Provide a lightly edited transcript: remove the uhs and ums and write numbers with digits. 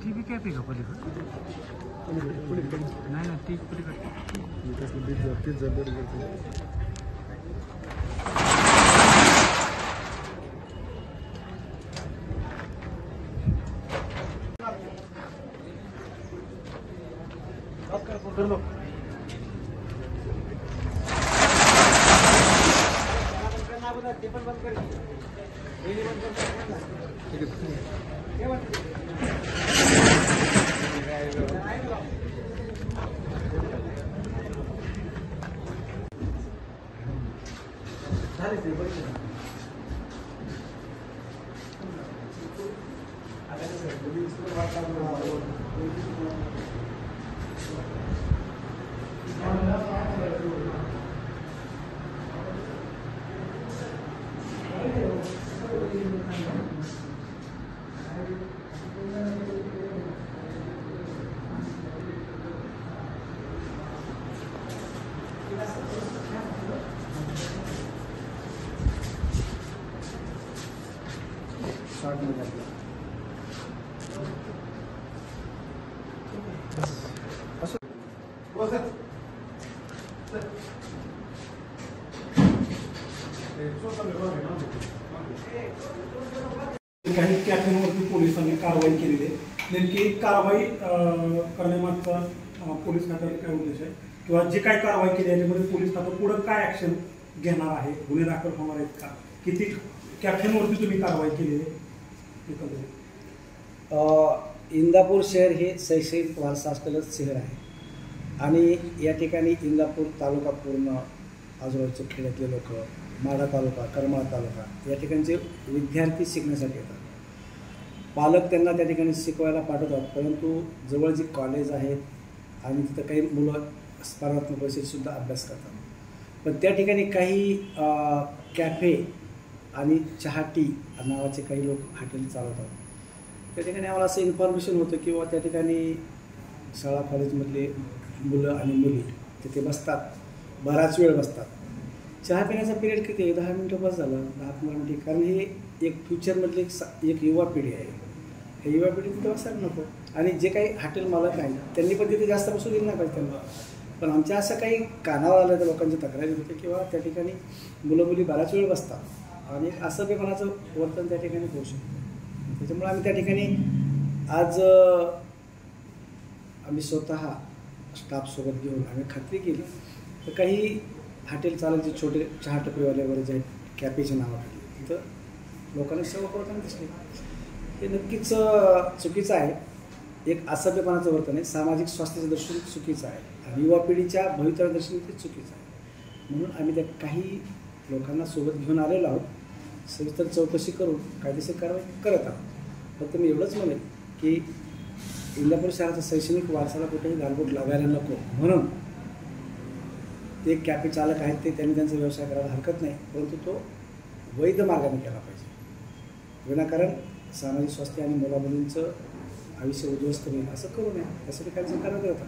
ती बी कॅप आहे का पलीकडे? नाही ना, ती पलीकडे. काही कॅफेवरती पोलिसांनी कारवाई केलेली आहे. नेमकी कारवाई करण्यामागचा पोलीस खात्याचा काय उद्देश आहे किंवा जे काय कारवाई केली आहे त्यामध्ये पोलीस खातं पुढे काय ऍक्शन घेणार आहे, गुन्हे दाखल होणार आहेत का, किती कॅफेवरती तुम्ही कारवाई केली आहे? इंदापूर शहर हे शैक्षणिक वारसा असलेलं शहर आहे आणि या ठिकाणी इंदापूर तालुका पूर्ण आजूबाजूच्या खेड्यातले लोक, माढा तालुका, करमाळा तालुका या ठिकाणचे विद्यार्थी शिकण्यासाठी येतात. पालक त्यांना त्या ठिकाणी शिकवायला पाठवतात, परंतु जवळ जी कॉलेज आहेत आणि तिथं काही मुलं स्पर्धात्मक परीक्षेतसुद्धा अभ्यास करतात. पण त्या ठिकाणी काही कॅफे आणि चहा टी नावाचे काही लोक हॉटेल चालवतात. त्या ठिकाणी आम्हाला असं इन्फॉर्मेशन होतं किंवा त्या ठिकाणी शाळा कॉलेजमधले मुलं आणि मुली तिथे बसतात, बराच वेळ बसतात. चहा पिण्याचा पिरियड किती आहे? 10 मिनटं बस झालं, 10-15 मिनिटे. कारण हे एक फ्युचरमधली एक युवा पिढी आहे. हे युवा पिढी तिथे बसायला नको. आणि जे काही हॉटेल मालक आहेत त्यांनी पण तिथे जास्त बसू दिलं नाही पाहिजे त्यांना. पण आमच्या असं काही कानावर आलं तर लोकांची तक्रारी होते किंवा त्या ठिकाणी मुलं मुली बराच वेळ बसतात आणि असं बेपणाचं वर्तन त्या ठिकाणी होऊ शकतं. त्याच्यामुळे आम्ही त्या ठिकाणी आज आम्ही स्वतः स्टाफसोबत घेऊन आम्ही खात्री केली तर काही हॉटेल चालक जे छोटे चहा टपरीवाले वगैरे जे आहेत कॅफेच्या नावाखाली तिथं लोकांना सेवा करताना दिसले. हे नक्कीच चुकीचं आहे. एक असभ्यपणाचं वर्तन आहे, सामाजिक स्वास्थ्याचं दर्शन चुकीचं आहे आणि युवा पिढीच्या भवितव्य दर्शन ते चुकीचं आहे. म्हणून आम्ही त्या काही लोकांना सोबत घेऊन आलेलो आहोत. सविस्तर चौकशी करून कायदेशीर कारवाई करत आहोत. फक्त मी एवढंच म्हणेन की इंदापूर शहराचा शैक्षणिक वारसाला कुठेही गालबोट लागायला नको म्हणून ते कॅफे चालक आहेत ते त्यांनी त्यांचा व्यवसाय करायला हरकत नाही, परंतु तो वैध मार्गाने केला पाहिजे. विनाकारण सामाजिक स्वास्थ्य आणि मुलामुलींचं आयुष्य उद्ध्वस्त होईल असं करू नये. त्यासाठी काय सरकार करतात.